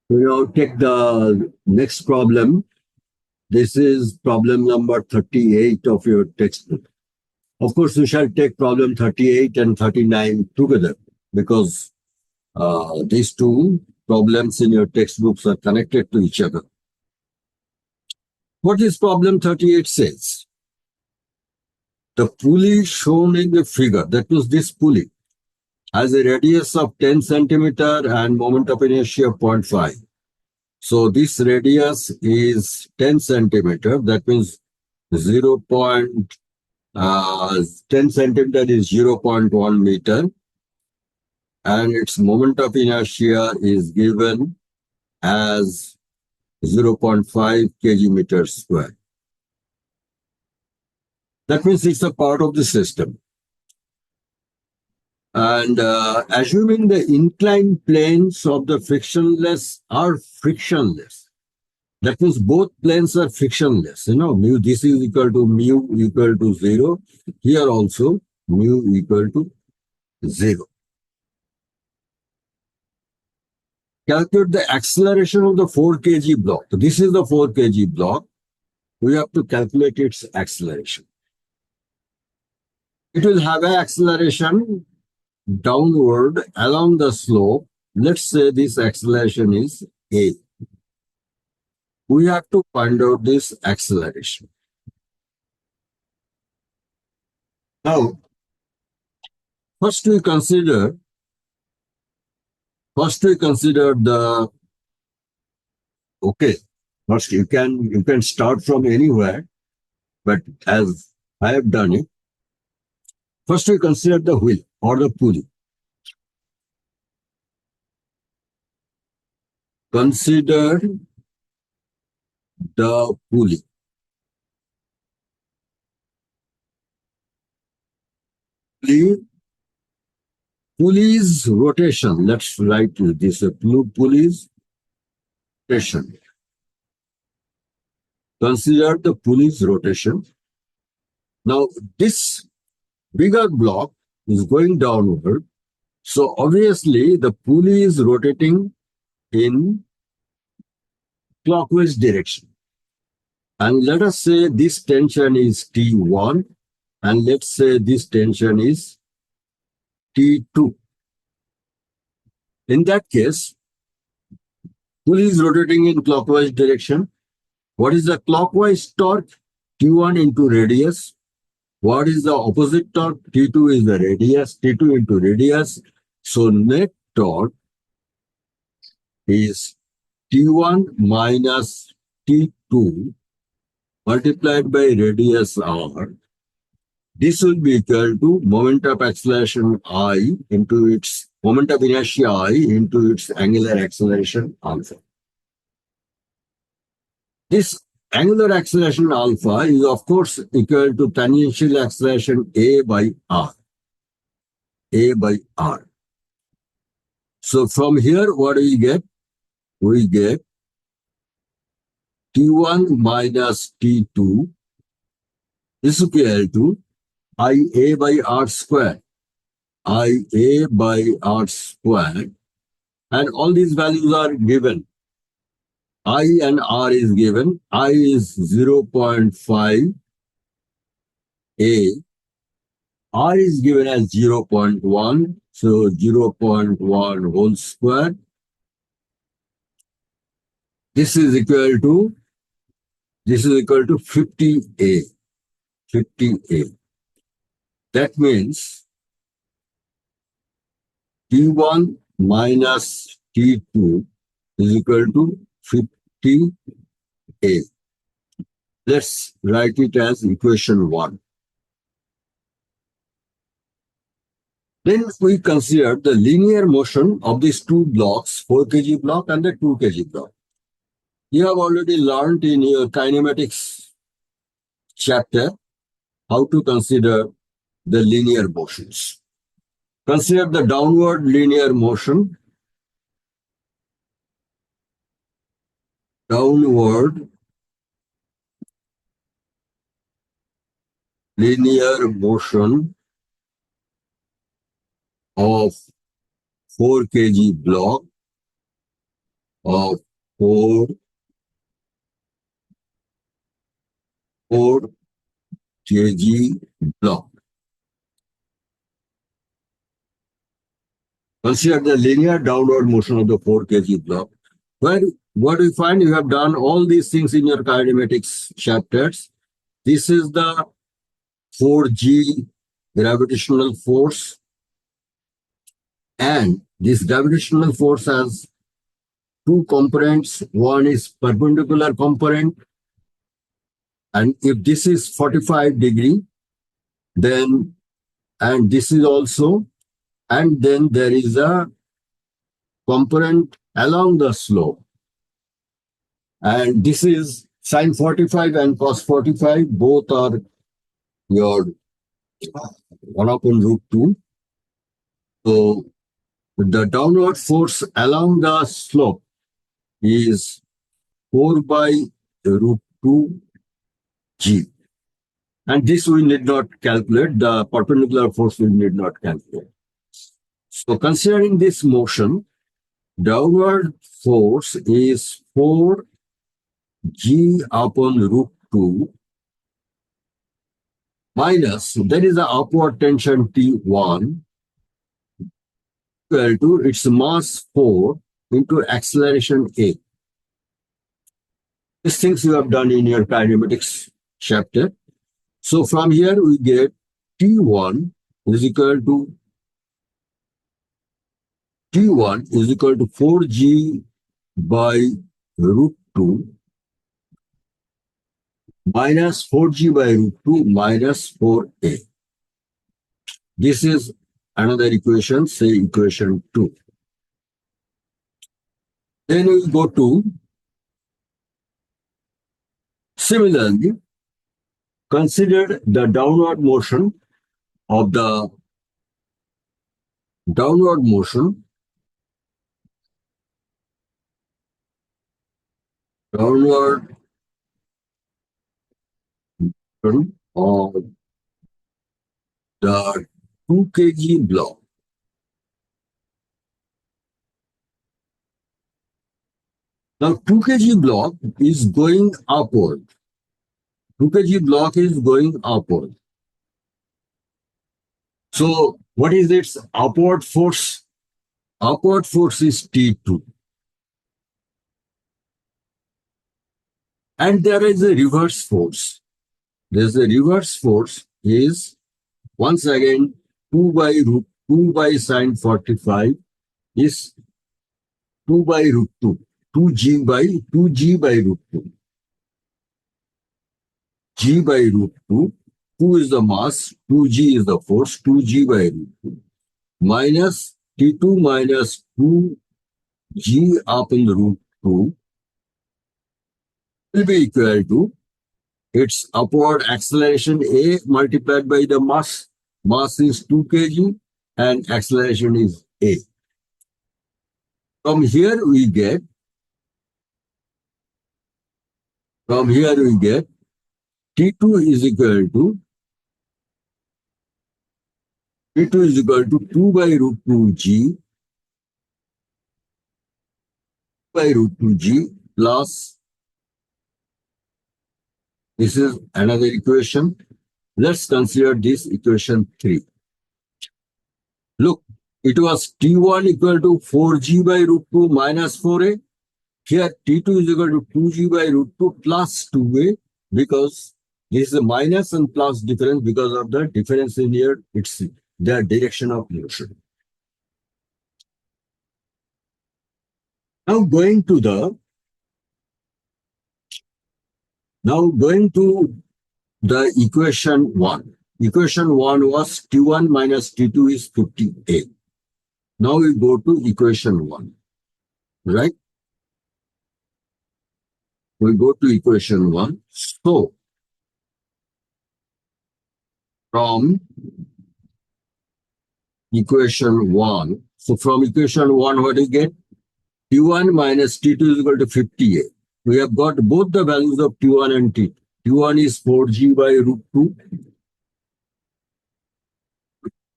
We now take the next problem. This is problem number 38 of your textbook. Of course, we shall take problem 38 and 39 together because these two problems in your textbooks are connected to each other. What is problem 38 says? The pulley shown in the figure, that was this pulley, has a radius of 10 centimeter and moment of inertia of 0.5. So this radius is 10 centimeter. That means 10 centimeter is 0.1 meter. And its moment of inertia is given as 0.5 kg meter square. That means it's a part of the system. And assuming the inclined planes of the frictionless are frictionless, that means both planes are frictionless. Mu, this is equal to mu equal to 0. Here also, mu equal to 0. Calculate the acceleration of the 4 kg block. So this is the 4 kg block. We have to calculate its acceleration. It will have an acceleration downward along the slope. Let's say this acceleration is A. We have to find out this acceleration. Now, first we consider the, okay, first you can start from anywhere, but as I have done it, first we consider the wheel or the pulley. Consider the pulley. Pulley's rotation. Let's write this. Pulley's rotation. Consider the pulley's rotation. Now, this bigger block is going downward. So, obviously, the pulley is rotating in clockwise direction. And let us say this tension is T1, and let's say this tension is T2. In that case, pulley is rotating in clockwise direction. What is the clockwise torque? T1 into radius. What is the opposite torque? T2 is the radius. T2 into radius. So net torque is T1 minus T2 multiplied by radius r. This will be equal to moment of acceleration I into its moment of inertia I into its angular acceleration alpha. This angular acceleration alpha is of course equal to tangential acceleration A by R. A by R. So from here, what do we get? We get T1 minus T2 is equal to IA by R square. IA by R square. And all these values are given. I and R is given. I is 0.5 A. R is given as 0.1. So 0.1 whole square. This is equal to 50A. 50A. That means T1 minus T2 is equal to 50A. Let's write it as equation 1. Then we consider the linear motion of these two blocks, 4 kg block and the 2 kg block. You have already learned in your kinematics chapter how to consider the linear motions. Consider the downward linear motion. Downward linear motion of 4 kg block of 4 kg block. Consider the linear downward motion of the 4 kg block. Where what do you find? You have done all these things in your kinematics chapters. This is the 4G gravitational force, and this gravitational force has two components. One is perpendicular component, and if this is 45 degree, then and this is also, and then there is a component along the slope, and this is sine 45 and cos 45, both are your 1 upon root 2. So the downward force along the slope is 4 by root 2 g. And this we need not calculate. The perpendicular force we need not calculate. So considering this motion, downward force is 4 g upon root 2 minus, that is the upward tension T1, equal to its mass 4 into acceleration A. These things you have done in your kinematics chapter. So from here we get T1 is equal to 4g by root 2 minus 4g by root 2 minus 4a. This is another equation, say equation 2. Then we go to, similarly, consider the downward motion of the downward motion of the 2 kg block. Now 2 kg block is going upward. 2 kg block is going upward. So what is its upward force? Upward force is T2. And there is a reverse force. There's a reverse force is, once again, 2 by root 2 by sine 45 is 2 by root 2. 2g by root 2. G by root 2. 2 is the mass, 2g is the force, 2g by root 2. Minus T2 minus 2g upon the root 2 will be equal to its upward acceleration A multiplied by the mass. Mass is 2 kg and acceleration is A. From here we get T2 is equal to 2 by root 2g plus, this is another equation. Let's consider this equation 3. Look, it was T1 equal to 4g by root 2 minus 4a. Here T2 is equal to 2g by root 2 plus 2a, because this is a minus and plus difference because of the difference in here, it's the direction of motion. Now going to the equation 1. Equation 1 was T1 minus T2 is 50a. Now we go to equation 1, right? We go to equation 1. So from equation 1, what do you get? T1 minus T2 is equal to 50a. We have got both the values of T1 and T2. T1 is 4g by root 2.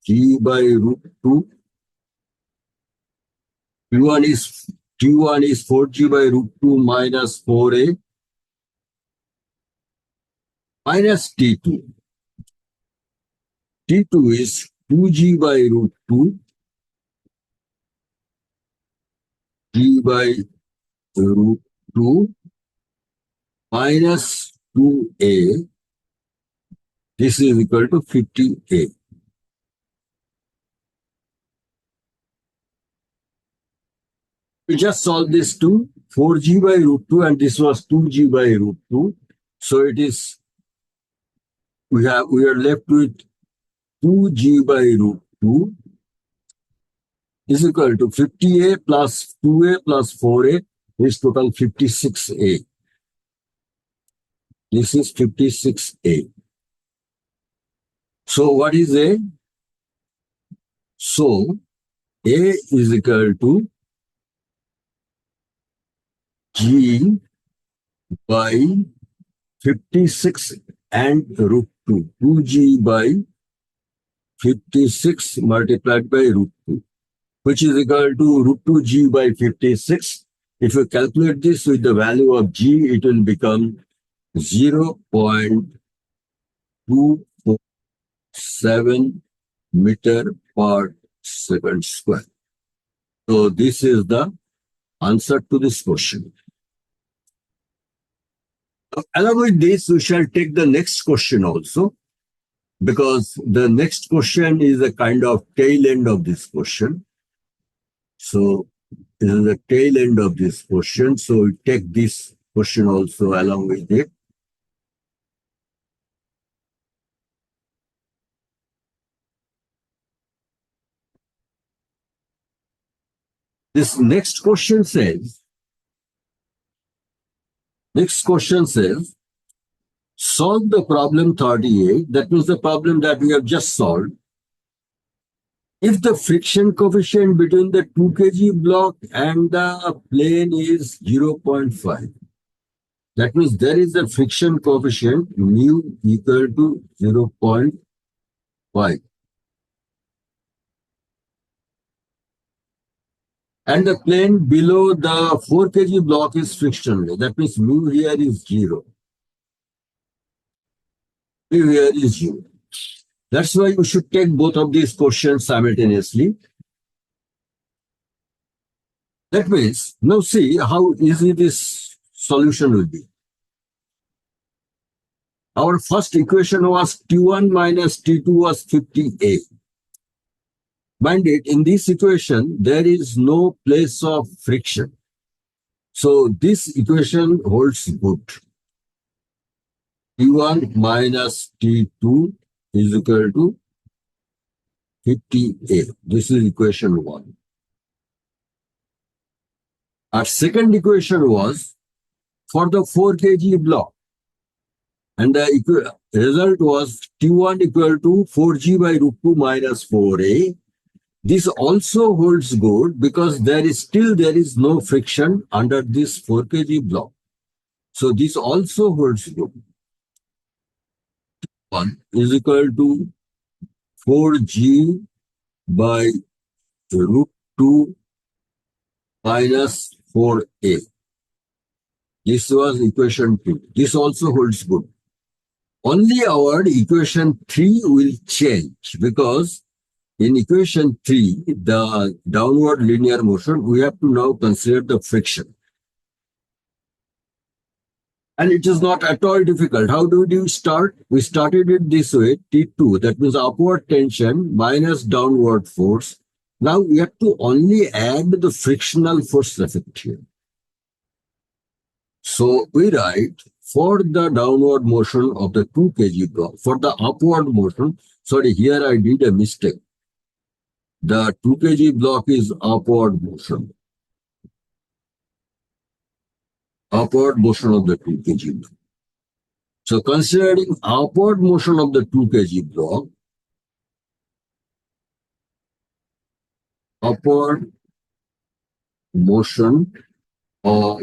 G by root 2. T1 is T1 is 4g by root 2 minus 4a minus T2. T2 is 2g by root 2 g by root 2 minus 2a. This is equal to 50a. We just solve this to 4g by root 2 and this was 2g by root 2. So it is, we are left with 2g by root 2 is equal to 50a plus 2a plus 4a is total 56a. This is 56a. So what is a? So a is equal to g by 56 and root 2. 2g by 56 multiplied by root 2, which is equal to root 2g by 56. If you calculate this with the value of g, it will become 0.247 meter per second square. So this is the answer to this question. Along with this, we shall take the next question also, because the next question is a kind of tail end of this question. So this is the tail end of this question. So we take this question also along with it. This next question says, solve the problem 38. That means the problem that we have just solved. If the friction coefficient between the 2 kg block and the plane is 0.5, that means there is a friction coefficient mu equal to 0.5. And the plane below the 4 kg block is frictionless. That means mu here is 0. Mu here is 0. That's why you should take both of these questions simultaneously. That means, now see how easy this solution will be. Our first equation was T1 minus T2 was 50A. Mind it, in this equation, there is no place of friction. So this equation holds good. T1 minus T2 is equal to 50A. This is equation 1. Our second equation was for the 4 kg block. And the result was T1 equal to 4g by root 2 minus 4a. This also holds good because there is no friction under this 4 kg block. So this also holds good. T1 is equal to 4g by root 2 minus 4a. This was equation 2. This also holds good. Only our equation 3 will change because in equation 3, the downward linear motion, we have to now consider the friction. And it is not at all difficult. How do we start? We started it this way, T2, that means upward tension minus downward force. Now we have to only add the frictional force effect here. So we write for the downward motion of the 2 kg block, for the upward motion, sorry, here I did a mistake. The 2 kg block is upward motion. Upward motion of the 2 kg block. So considering upward motion of the 2 kg block, upward motion of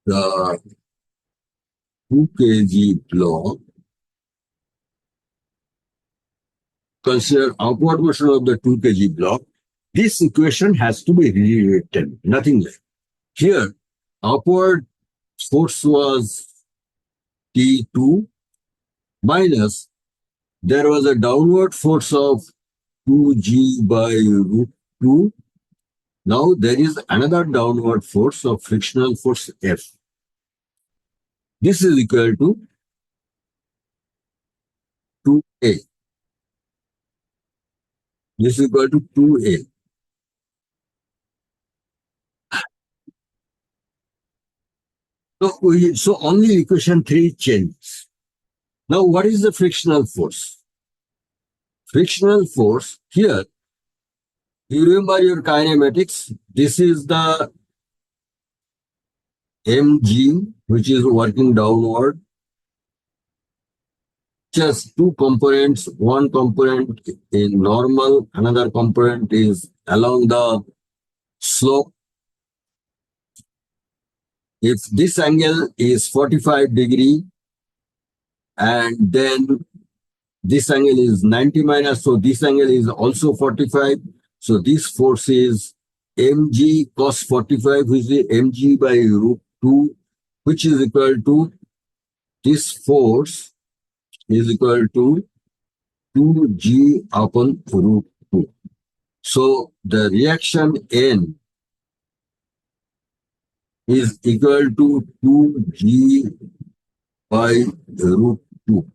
the 2 kg block, consider upward motion of the 2 kg block. This equation has to be rewritten, nothing less. Here, upward force was T2 minus there was a downward force of 2g by root 2. Now there is another downward force of frictional force F. This is equal to 2a. This is equal to 2a. So only equation 3 changes. Now what is the frictional force? Frictional force here, you remember your kinematics, this is the mg which is working downward. Just two components, one component in normal, another component is along the slope. If this angle is 45 degree and then this angle is 90 minus, so this angle is also 45. So this force is mg cos 45, which is mg by root 2, which is equal to, this force is equal to 2g upon root 2. So the reaction N is equal to 2g by root 2.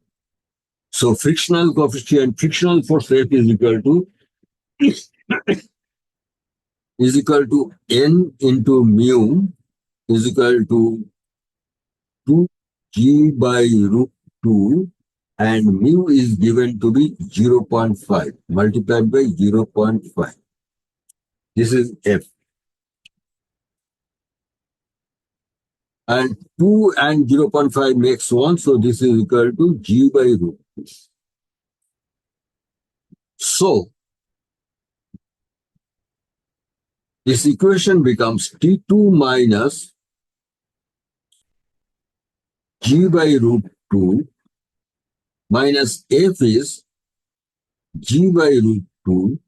So frictional coefficient, frictional force F is equal to N into mu is equal to 2g by root 2, and mu is given to be 0.5 multiplied by 0.5. This is F. And 2 and 0.5 makes 1, so this is equal to g by root 2. So this equation becomes T2 minus g by root 2 minus F is g by root 2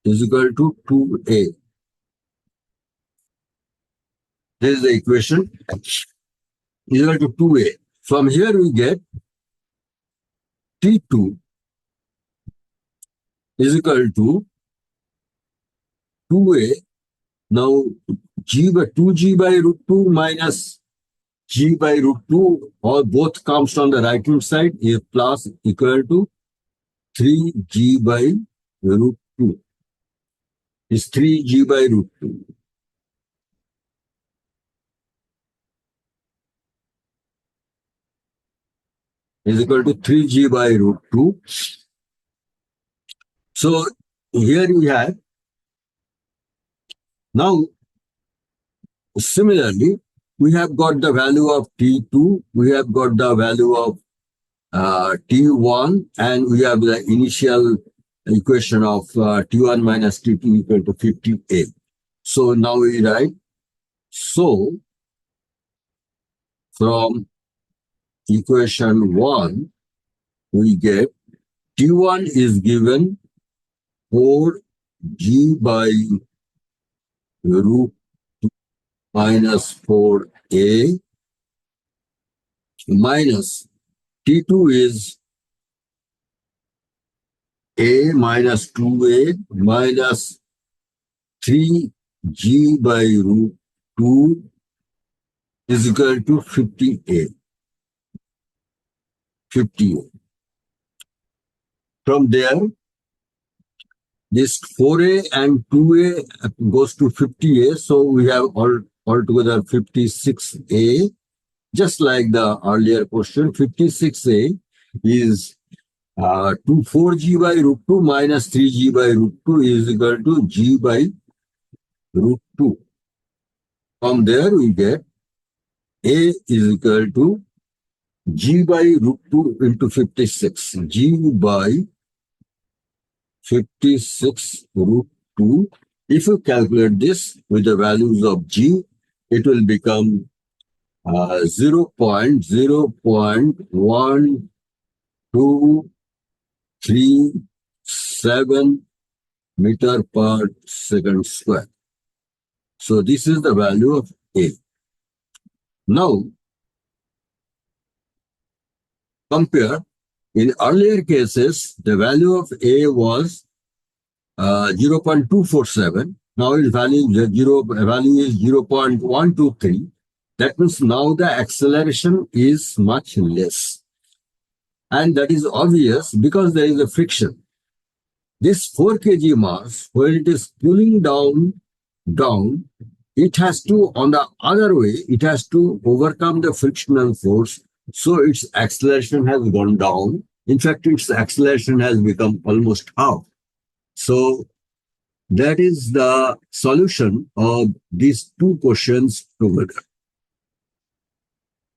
is equal to 2a. This is the equation is equal to 2a. From here we get T2 is equal to 2a. Now g by 2g by root 2 minus g by root 2, or both comes on the right hand side, is plus equal to 3g by root 2. Is 3g by root 2. Is equal to 3g by root 2. So here we have, now similarly, we have got the value of T2, we have got the value of T1, and we have the initial equation of T1 minus T2 equal to 50A. So now we write, so from equation 1, we get T1 is given 4g by root 2 minus 4a minus T2 is a minus 2a minus 3g by root 2 is equal to 50a. 50a. From there, this 4a and 2a goes to 50a, so we have altogether 56a. Just like the earlier question, 56a is 4g by root 2 minus 3g by root 2 is equal to g by root 2. From there we get a is equal to g by root 2 into 56. G by 56 root 2. If you calculate this with the values of g, it will become 0.0.1237 meter per second square. So this is the value of A. Now, compare. In earlier cases, the value of A was 0.247. Now its value is 0.123. That means now the acceleration is much less. And that is obvious because there is a friction. This 4 kg mass, when it is pulling down, it has to, on the other way, it has to overcome the frictional force. So its acceleration has gone down. In fact, its acceleration has become almost half. So that is the solution of these two questions together.